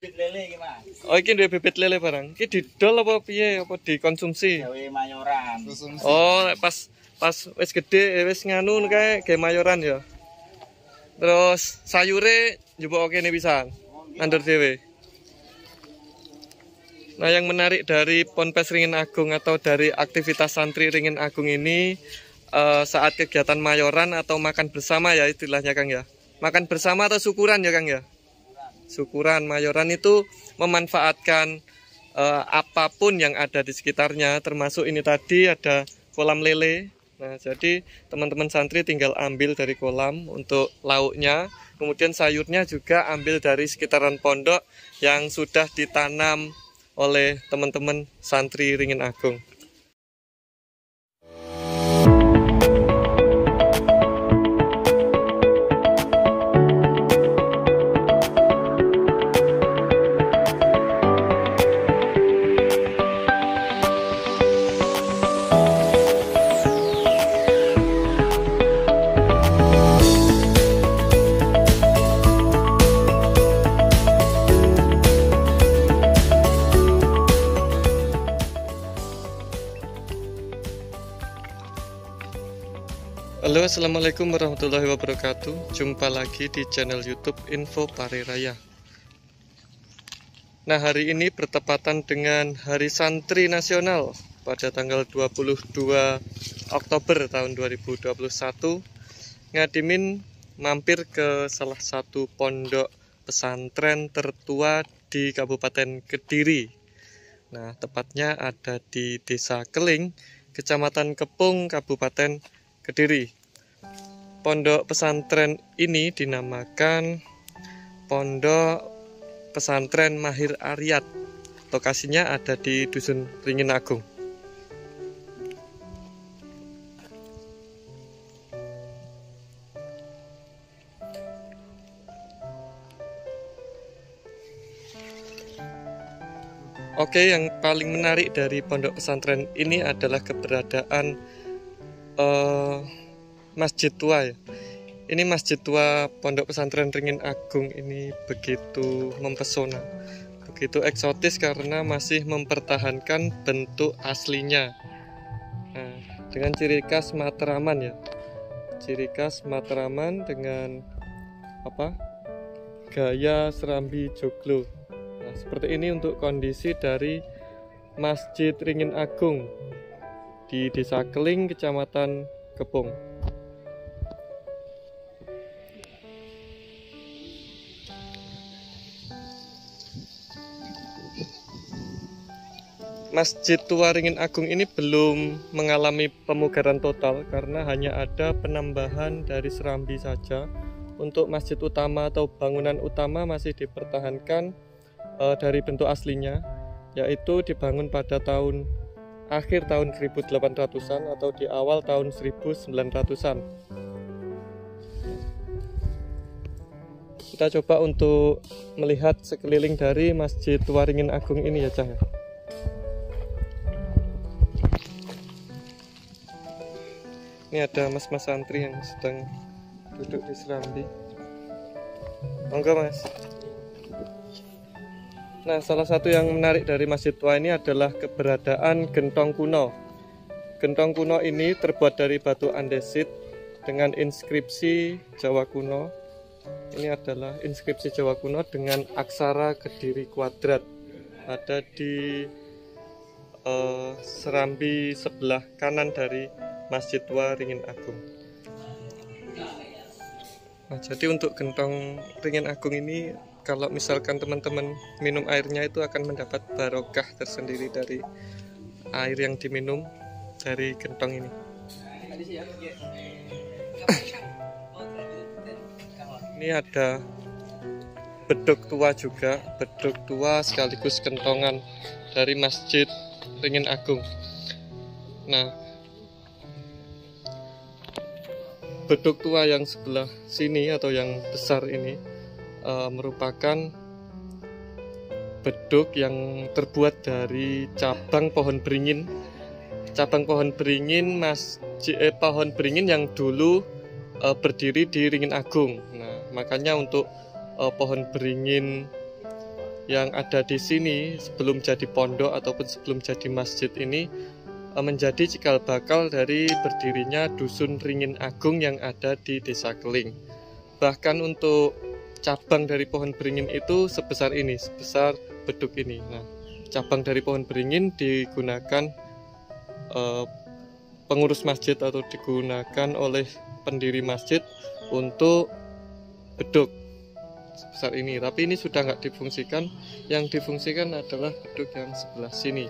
Bibit lele iki, Mas. Oh, iki duwe bibit lele barang. Iki didol apa piye? Apa dikonsumsi? Gawe mayoran. Oh, pas wis gede wis nganu kae gawe mayoran ya. Terus sayure njupuk kene pisan. Nandur dhewe. Nah, yang menarik dari Ponpes Ringin Agung atau dari aktivitas santri Ringin Agung ini saat kegiatan mayoran atau makan bersama ya istilahnya Kang ya. Makan bersama atau syukuran ya Kang ya? Syukuran. Mayoran itu memanfaatkan apapun yang ada di sekitarnya, termasuk ini tadi ada kolam lele. Nah, jadi teman-teman santri tinggal ambil dari kolam untuk lauknya, kemudian sayurnya juga ambil dari sekitaran pondok yang sudah ditanam oleh teman-teman santri Ringin Agung. Halo, assalamualaikum warahmatullahi wabarakatuh. Jumpa lagi di channel YouTube Info Pare Raya. Nah, hari ini bertepatan dengan Hari Santri Nasional pada tanggal 22 Oktober tahun 2021. Ngadimin mampir ke salah satu pondok pesantren tertua di Kabupaten Kediri. Nah, tepatnya ada di Desa Keling, Kecamatan Kepung, Kabupaten Kediri. Pondok pesantren ini dinamakan Pondok Pesantren Mahir Aryat. Lokasinya ada di Dusun Ringin Agung. Oke, yang paling menarik dari pondok pesantren ini adalah keberadaan masjid tua ya. Ini masjid tua Pondok Pesantren Ringin Agung ini begitu mempesona, begitu eksotis karena masih mempertahankan bentuk aslinya. Nah, dengan ciri khas Matraman ya, ciri khas Matraman dengan gaya serambi joglo. Nah, seperti ini untuk kondisi dari Masjid Ringin Agung di Desa Keling, Kecamatan Kepung. Masjid tua Ringin Agung ini belum mengalami pemugaran total karena hanya ada penambahan dari serambi saja. Untuk masjid utama atau bangunan utama masih dipertahankan dari bentuk aslinya, yaitu dibangun pada akhir tahun 1800-an atau di awal tahun 1900-an. Kita coba untuk melihat sekeliling dari Masjid Tua Ringin Agung ini ya Cah. Ini ada mas-mas santri yang sedang duduk di serambi. Monggo Mas. Nah, salah satu yang menarik dari Masjid Tua ini adalah keberadaan gentong kuno. Gentong kuno ini terbuat dari batu andesit dengan inskripsi Jawa kuno. Ini adalah inskripsi Jawa kuno dengan aksara Kediri kuadrat. Ada di serambi sebelah kanan dari Masjid Tua Ringin Agung. Nah, jadi untuk gentong Ringin Agung ini, kalau misalkan teman-teman minum airnya itu akan mendapat barokah tersendiri dari air yang diminum dari gentong ini. Ini ada beduk tua juga, beduk tua sekaligus kentongan dari Masjid Ringin Agung. Nah, beduk tua yang sebelah sini atau yang besar ini merupakan beduk yang terbuat dari cabang pohon beringin. Cabang pohon beringin pohon beringin yang dulu berdiri di Ringin Agung. Nah, makanya untuk pohon beringin yang ada di sini sebelum jadi pondok ataupun sebelum jadi masjid ini menjadi cikal bakal dari berdirinya Dusun Ringin Agung yang ada di Desa Keling. Bahkan untuk cabang dari pohon beringin itu sebesar ini, sebesar beduk ini. Nah, cabang dari pohon beringin digunakan pengurus masjid atau digunakan oleh pendiri masjid untuk beduk sebesar ini. Tapi ini sudah nggak difungsikan. Yang difungsikan adalah beduk yang sebelah sini.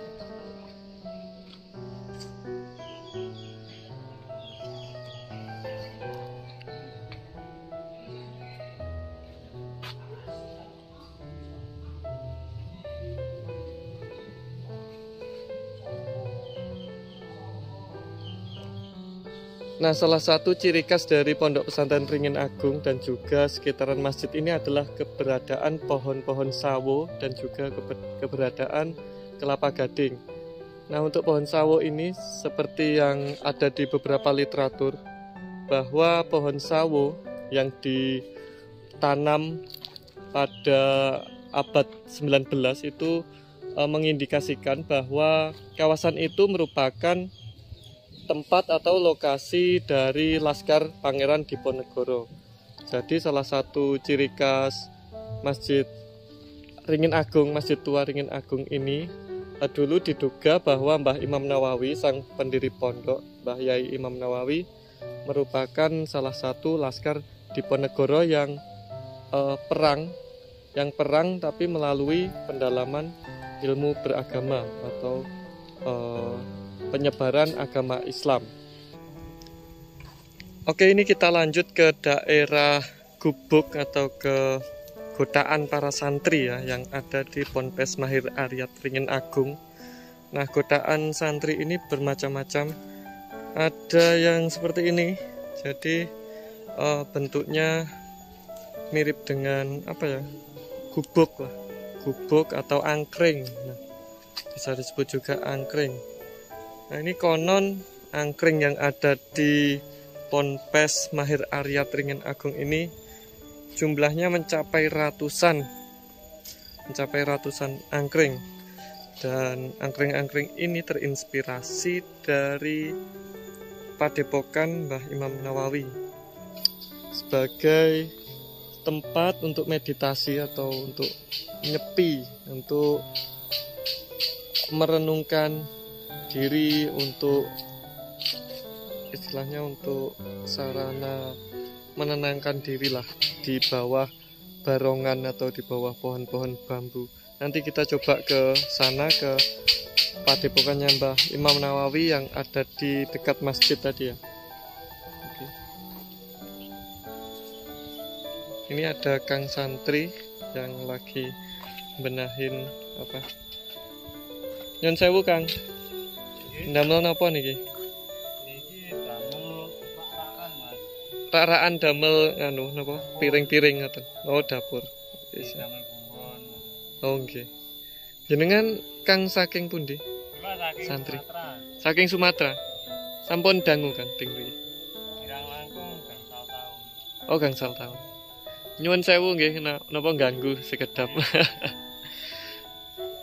Nah, salah satu ciri khas dari Pondok Pesantren Ringin Agung dan juga sekitaran masjid ini adalah keberadaan pohon-pohon sawo dan juga keberadaan kelapa gading. Nah, untuk pohon sawo ini seperti yang ada di beberapa literatur, bahwa pohon sawo yang ditanam pada abad 19 itu mengindikasikan bahwa kawasan itu merupakan tempat atau lokasi dari Laskar Pangeran Diponegoro. Jadi salah satu ciri khas Masjid Ringin Agung, Masjid Tua Ringin Agung ini dulu diduga bahwa Mbah Imam Nawawi, sang pendiri pondok, Mbah Yai Imam Nawawi, merupakan salah satu Laskar Diponegoro yang perang tapi melalui pendalaman ilmu beragama atau penyebaran agama Islam. Oke, ini kita lanjut ke daerah gubuk atau ke godaan para santri ya, yang ada di Ponpes Mahir Aryat Ringin Agung. Nah, godaan santri ini bermacam-macam. Ada yang seperti ini. Jadi bentuknya mirip dengan gubuk lah. Gubuk atau angkring. Nah, bisa disebut juga angkring. Nah, ini konon angkring yang ada di Ponpes Mahir Aryat Ringin Agung ini jumlahnya mencapai ratusan angkring, dan angkring-angkring ini terinspirasi dari padepokan Mbah Imam Nawawi sebagai tempat untuk meditasi atau untuk nyepi, untuk merenungkan diri, untuk istilahnya untuk sarana menenangkan diri lah di bawah barongan atau di bawah pohon-pohon bambu. Nanti kita coba ke sana, ke padepokannya Mbah Imam Nawawi yang ada di dekat masjid tadi ya. Oke. Ini ada Kang Santri yang lagi benahin apa? Nyun sewu Kang. Ndamel napa niki? Niki damel raan, Mas. Raan damel napa? Piring-piring ngoten. Oh, dapur. Damel bumbon. Oh, nggih. Jenengan Kang saking pundi? Kula saking Santri. Sumatera. Saking Sumatera. Sampun dangu Kang teng mriki. Kirang langkung gangsal taun. Oh, gangsal taun. Nyuwun sewu nggih napa ganggu sekedap.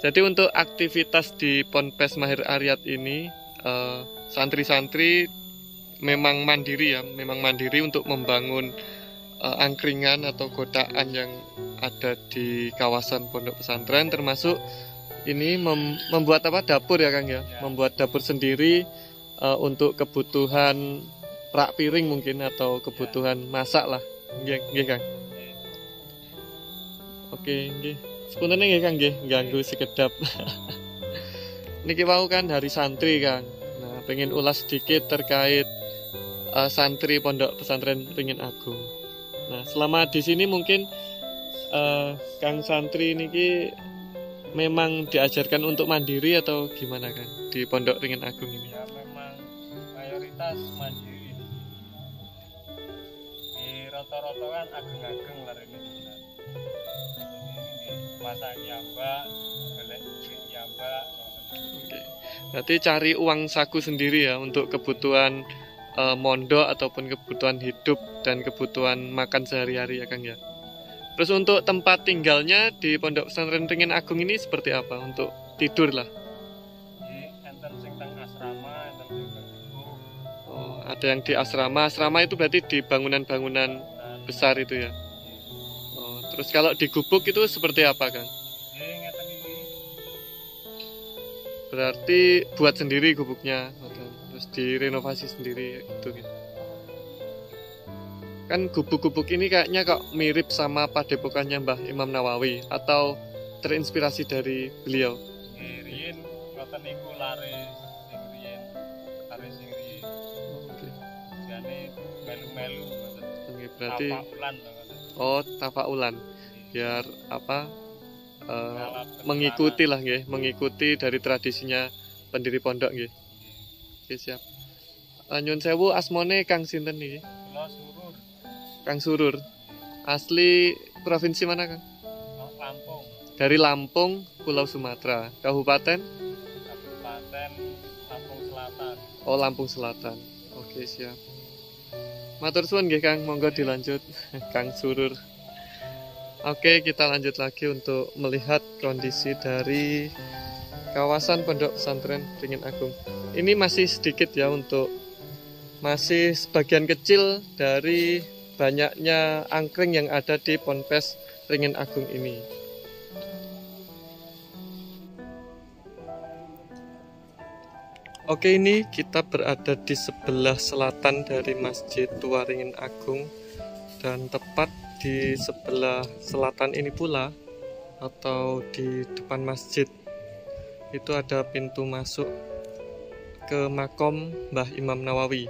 Jadi untuk aktivitas di Ponpes Mahir Aryat ini santri-santri memang mandiri ya, memang mandiri untuk membangun angkringan atau godaan yang ada di kawasan pondok pesantren, termasuk ini membuat dapur ya Kang ya, membuat dapur sendiri untuk kebutuhan rak piring mungkin atau kebutuhan masak lah, nggih Kang. Oke, nggih. Sepunten nggih Kang nggih, ganggu sekedap. Niki wau kan hari santri Kang. Nah, pengen ulas sedikit terkait santri Pondok Pesantren Ringin Agung. Nah, selama di sini mungkin Kang santri niki memang diajarkan untuk mandiri atau gimana Kang di Pondok Ringin Agung ini? Ya memang mayoritas mandiri. Di rata-rata kan ageng-ageng lah ini. Masak nyamba, golek duit nyamba. Oke. Berarti cari uang saku sendiri ya untuk kebutuhan mondok ataupun kebutuhan hidup dan kebutuhan makan sehari-hari ya Kang ya. Terus untuk tempat tinggalnya di Pondok Pesantren Ringin Agung ini seperti apa untuk tidur lah? Enten sing teng asrama, enten sing teng gubuk. Oh, ada yang di asrama. Asrama itu berarti di bangunan-bangunan besar itu ya. Oh, terus kalau di gubuk itu seperti apa, Kang? Ngeten iki. Berarti buat sendiri gubuknya, terus direnovasi sendiri gitu. Kan gubuk-gubuk ini kayaknya kok mirip sama padepokannya Mbah Imam Nawawi atau terinspirasi dari beliau. Riyen ngoten niku laris sing riyen. Laris sing riyen. Oke. Jane melu-melu ngoten. Oke, berarti Tafaulan ngoten. oh tafaulan biar apa Ngalat mengikuti lah nggih, mengikuti dari tradisinya pendiri pondok nggih. Oke, siap. Nyun sewu asmone Kang sinten niki? Kula Surur, Kang Surur. Asli provinsi mana, Kang? Lampung, Dari Lampung, Pulau Sumatera. Kabupaten? Kabupaten Lampung Selatan. Oh, Lampung Selatan. Oke, siap. Matur suwun nggih, Kang. Monggo dilanjut. Kang Surur. Oke, kita lanjut lagi untuk melihat kondisi dari kawasan Pondok Pesantren Ringin Agung. Ini masih sedikit ya masih sebagian kecil dari banyaknya angkring yang ada di Ponpes Ringin Agung ini. Oke, ini kita berada di sebelah selatan dari Masjid Tua Ringin Agung, dan tepat di sebelah selatan ini pula atau di depan masjid itu ada pintu masuk ke makom Mbah Imam Nawawi.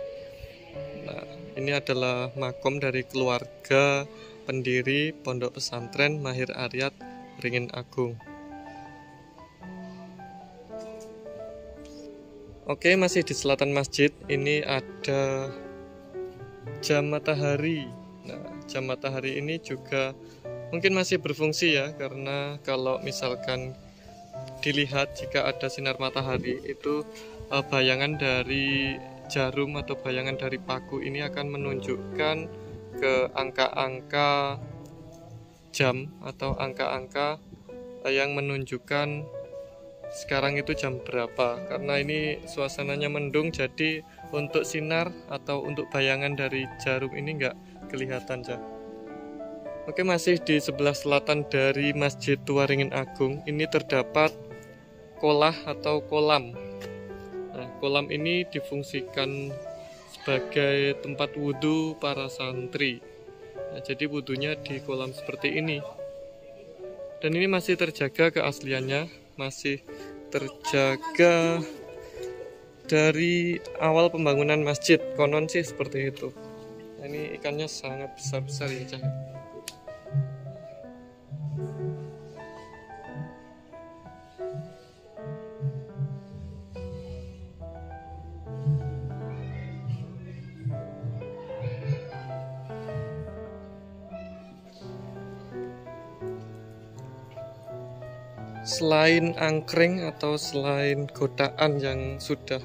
Nah, ini adalah makom dari keluarga pendiri Pondok Pesantren Mahir Aryat Ringin Agung. Oke, masih di selatan masjid ini ada jam matahari. Nah, jam matahari ini juga mungkin masih berfungsi ya, karena kalau misalkan dilihat jika ada sinar matahari itu bayangan dari jarum atau bayangan dari paku ini akan menunjukkan ke angka-angka jam atau angka-angka yang menunjukkan sekarang itu jam berapa, karena ini suasananya mendung, jadi untuk sinar atau untuk bayangan dari jarum ini nggak kelihatan ya. Oke, masih di sebelah selatan dari Masjid Tua Ringin Agung ini terdapat kolah atau kolam. Nah, kolam ini difungsikan sebagai tempat wudhu para santri. Nah, jadi wudhunya di kolam seperti ini. Dan ini masih terjaga keasliannya, masih terjaga dari awal pembangunan masjid. Konon sih seperti itu. Nah, ini ikannya sangat besar-besar ya, Cah. Selain angkring atau selain godaan yang sudah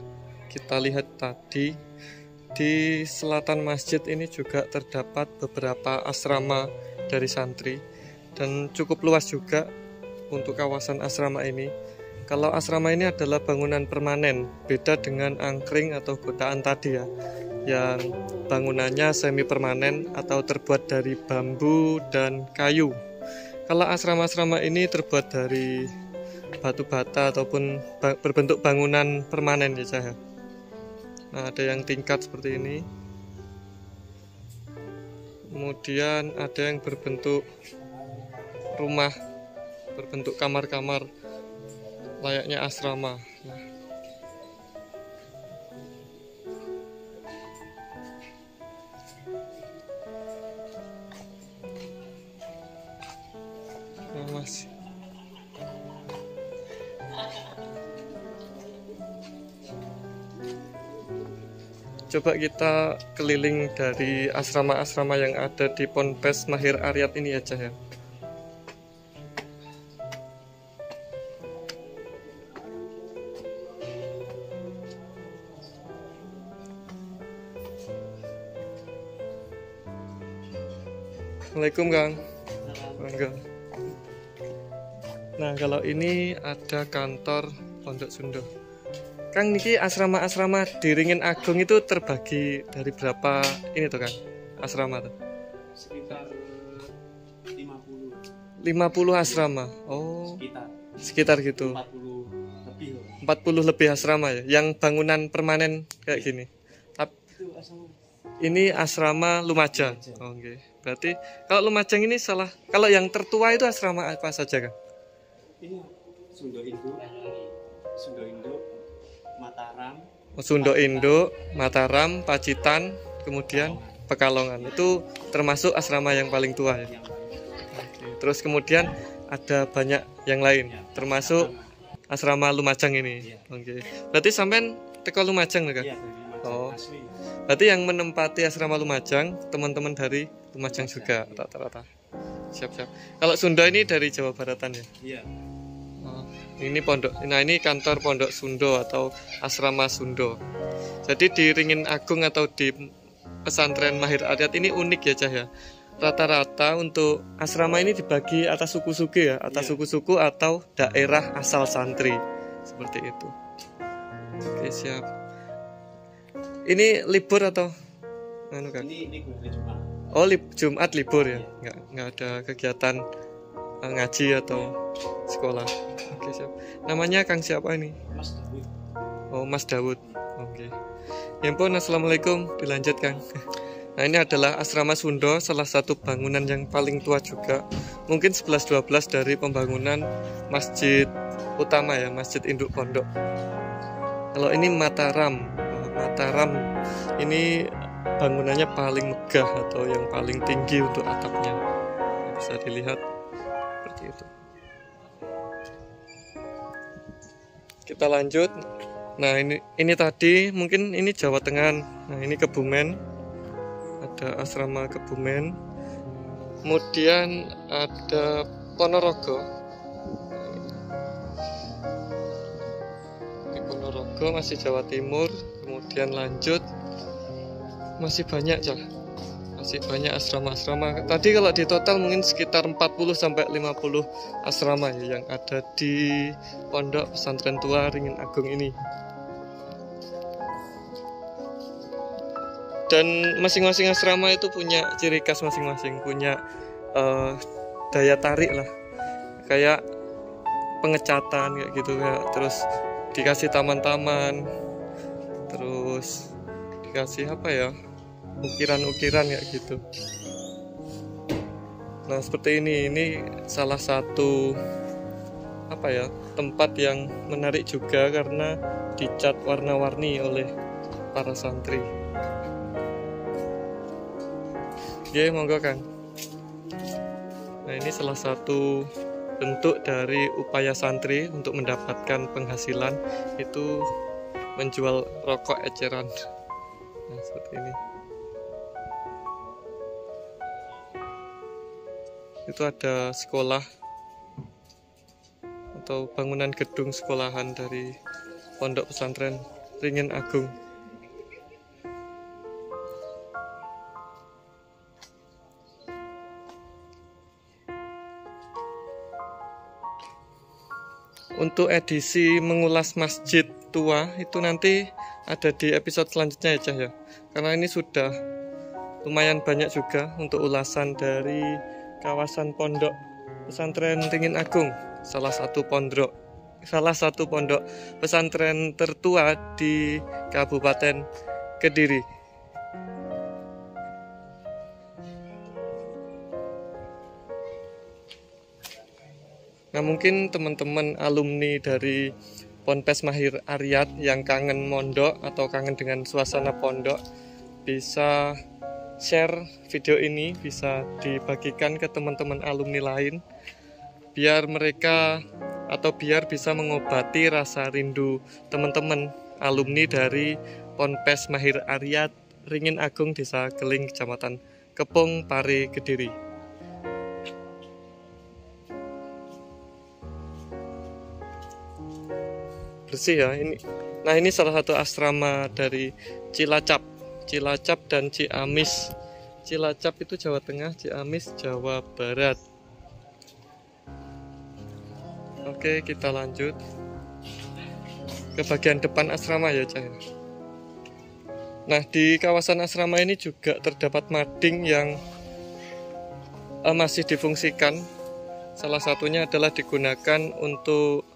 kita lihat tadi, di selatan masjid ini juga terdapat beberapa asrama dari santri, dan cukup luas juga untuk kawasan asrama ini. Kalau asrama ini adalah bangunan permanen, beda dengan angkring atau godaan tadi ya, yang bangunannya semi permanen atau terbuat dari bambu dan kayu. Kalau asrama-asrama ini terbuat dari batu bata ataupun berbentuk bangunan permanen ya, Cah. Nah, ada yang tingkat seperti ini. Kemudian ada yang berbentuk rumah, berbentuk kamar-kamar layaknya asrama. Masih. Coba kita keliling dari asrama-asrama yang ada di Ponpes Mahir Aryat ini aja ya. Assalamualaikum, Kang. Monggo. Nah, kalau ini ada kantor Pondok Sundo. Kang, niki asrama-asrama di Ringin Agung itu terbagi dari berapa ini tuh, Kang? Asrama tuh? Sekitar 50. 50 asrama. Oh, sekitar gitu. 40 lebih. 40 lebih asrama ya, yang bangunan permanen kayak gini. Itu asal Ini asrama Lumajang. Oke. Berarti kalau Lumajang ini salah. Kalau yang tertua itu asrama apa saja, Kang? ini Sundo Induk, Mataram, Sundo Indo, Mataram, Pacitan, kemudian Pekalongan. Itu termasuk asrama yang paling tua ya. yang Oke. Terus kemudian ada banyak yang lain, termasuk asrama Lumajang ini. Oke. Berarti sampean teko Lumajang nih, Kang? iya dari Lumajang Oh. asli. Berarti yang menempati asrama Lumajang, teman-teman dari Lumajang juga rata-rata. Siap-siap. Kalau Sunda ini dari Jawa Baratan ya. Iya. Oh, ini pondok. Nah, ini kantor Pondok Sundo atau asrama Sundo. Jadi di Ringin Agung atau di pesantren Mahir Aryat ini unik ya, Cah ya. Rata-rata untuk asrama ini dibagi atas suku-suku ya, atas suku-suku atau daerah asal santri. Seperti itu. Oke, siap. Ini libur atau anu, Kang? Ini hari Jumat. Oh, Jumat libur ya, nggak ada kegiatan ngaji atau sekolah. Oke, siap. Namanya Kang siapa ini? Mas Dawud. Oh, Mas Dawud. Oke. Ya ampun, assalamualaikum. Dilanjut, Kang. Nah, ini adalah asrama Sundo, salah satu bangunan yang paling tua juga. Mungkin 11-12 dari pembangunan masjid utama ya, Masjid Induk Pondok. Kalau ini Mataram. Mataram ini bangunannya paling megah atau yang paling tinggi untuk atapnya. Bisa dilihat seperti itu. Kita lanjut. Nah, ini tadi mungkin ini Jawa Tengah. Nah, ini Kebumen. Ada asrama Kebumen. Kemudian ada Ponorogo. Di Ponorogo masih Jawa Timur. Kemudian lanjut masih banyak, Cah. Masih banyak asrama-asrama. Tadi kalau di total mungkin sekitar 40 sampai 50 asrama ya yang ada di Pondok Pesantren Tua Ringin Agung ini. Dan masing-masing asrama itu punya ciri khas masing-masing, punya daya tarik lah. Kayak pengecatan kayak gitu ya. Terus dikasih taman-taman. Terus dikasih apa ya? Ukiran-ukiran kayak gitu. Nah, seperti ini salah satu apa ya, tempat yang menarik juga karena dicat warna-warni oleh para santri. Oke, monggo, Kang. Nah, ini salah satu bentuk dari upaya santri untuk mendapatkan penghasilan itu menjual rokok eceran. Nah, seperti ini. Itu ada sekolah atau bangunan gedung sekolahan dari Pondok Pesantren Ringin Agung. Untuk edisi mengulas masjid tua itu nanti ada di episode selanjutnya ya, Cah ya. Karena ini sudah lumayan banyak juga untuk ulasan dari kawasan Pondok Pesantren Ringin Agung, salah satu pondok pesantren tertua di Kabupaten Kediri. Nah, mungkin teman-teman alumni dari Ponpes Mahir Aryat yang kangen mondok atau kangen dengan suasana pondok bisa share video ini, bisa dibagikan ke teman-teman alumni lain biar mereka atau biar bisa mengobati rasa rindu teman-teman alumni dari Ponpes Mahir Aryat Ringin Agung, Desa Keling, Kecamatan Kepung, Pare, Kediri. Bersih ya ini. Nah, ini salah satu asrama dari Cilacap dan Ciamis. Cilacap itu Jawa Tengah, Ciamis Jawa Barat. Oke, kita lanjut ke bagian depan asrama ya, Cah. Nah, di kawasan asrama ini juga terdapat mading yang masih difungsikan. Salah satunya adalah digunakan untuk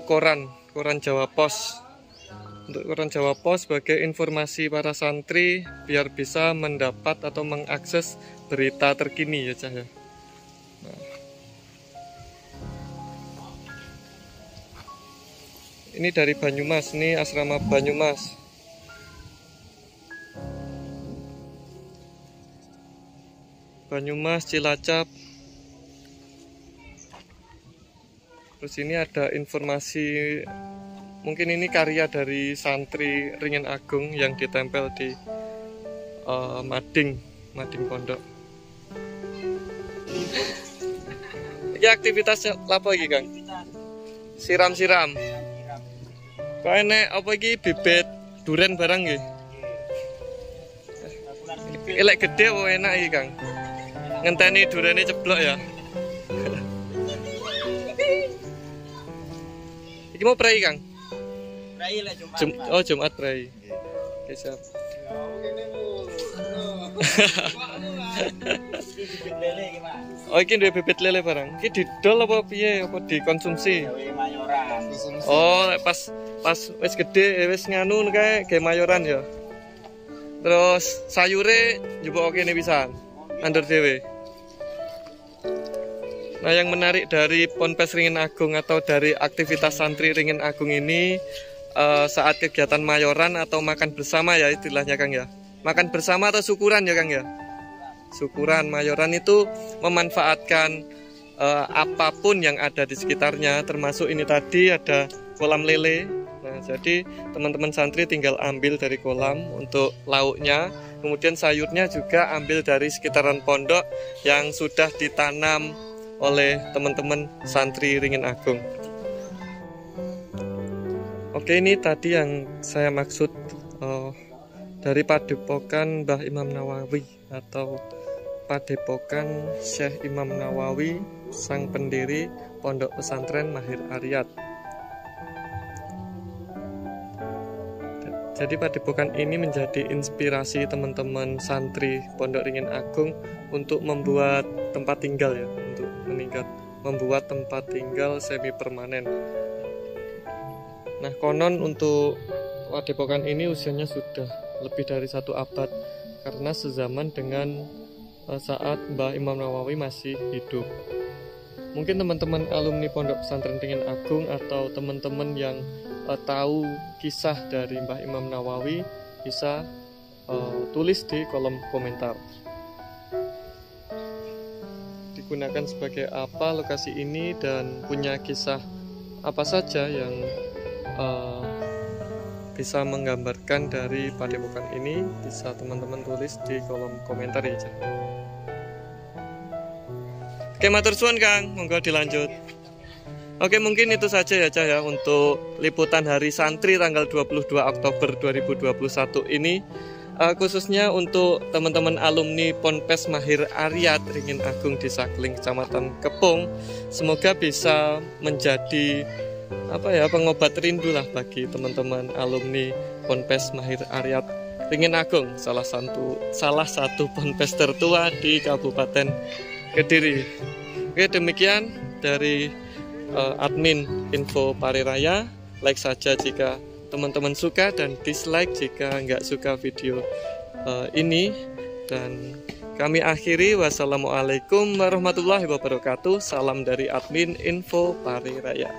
koran Jawa Pos. Untuk koran Jawa Pos sebagai informasi para santri biar bisa mendapat atau mengakses berita terkini ya, Cah. Nah. Ini dari Banyumas, ini asrama Banyumas. Banyumas, Cilacap. Terus ini ada informasi, mungkin ini karya dari santri Ringin Agung yang ditempel di mading pondok. Ini aktivitasnya apa lagi, Kang? Siram-siram. Kok enek apa iki bibit duren barang nggih? Elek gede apa enak iki, Kang? Ngenteni durene ceblok ya. Iki mau prei, Kang? Prei lah Jumat. Jumat prei. Oke, siap. Oh, iki duwe bibit lele barang. Iki didol apa piye? Apa dikonsumsi? Mayoran. Oh, pas wis gede wis nganu kae ge mayoran ya. Terus sayure njupuk kene pisan. Andur dhewe. Nah, yang menarik dari Ponpes Ringin Agung atau dari aktivitas santri Ringin Agung ini saat kegiatan mayoran atau makan bersama ya istilahnya, Kang ya. Makan bersama atau syukuran ya, Kang ya. Syukuran mayoran itu memanfaatkan apapun yang ada di sekitarnya, termasuk ini tadi ada kolam lele. Nah, jadi teman-teman santri tinggal ambil dari kolam untuk lauknya, kemudian sayurnya juga ambil dari sekitaran pondok yang sudah ditanam oleh teman-teman santri Ringin Agung. Oke, ini tadi yang saya maksud dari Padepokan Mbah Imam Nawawi atau Padepokan Syekh Imam Nawawi, sang pendiri Pondok Pesantren Mahir Aryat. Jadi Padepokan ini menjadi inspirasi teman-teman santri Pondok Ringin Agung untuk membuat tempat tinggal ya, untuk membuat tempat tinggal semi permanen. Nah, konon untuk Padepokan ini usianya sudah lebih dari 1 abad karena sezaman dengan saat Mbah Imam Nawawi masih hidup. Mungkin teman-teman alumni Pondok Pesantren Ringin Agung atau teman-teman yang tahu kisah dari Mbah Imam Nawawi bisa tulis di kolom komentar. Digunakan sebagai apa lokasi ini dan punya kisah apa saja yang bisa menggambarkan dari Padepokan ini, bisa teman-teman tulis di kolom komentar ya. Oke, matur suwun Kang, monggo dilanjut. Oke, mungkin itu saja ya Cah ya untuk liputan Hari Santri tanggal 22 Oktober 2021 ini, khususnya untuk teman-teman alumni Ponpes Mahir Aryat Ringin Agung Desa Kling Kecamatan Kepung. Semoga bisa menjadi pengobat rindu lah bagi teman-teman alumni Ponpes Mahir Aryat Ringin Agung, salah satu ponpes tertua di Kabupaten Kediri. Oke, demikian dari admin Info Pariraya. Like saja jika teman-teman suka dan dislike jika nggak suka video ini. Dan kami akhiri, wassalamualaikum warahmatullahi wabarakatuh. Salam dari admin Info Pariraya.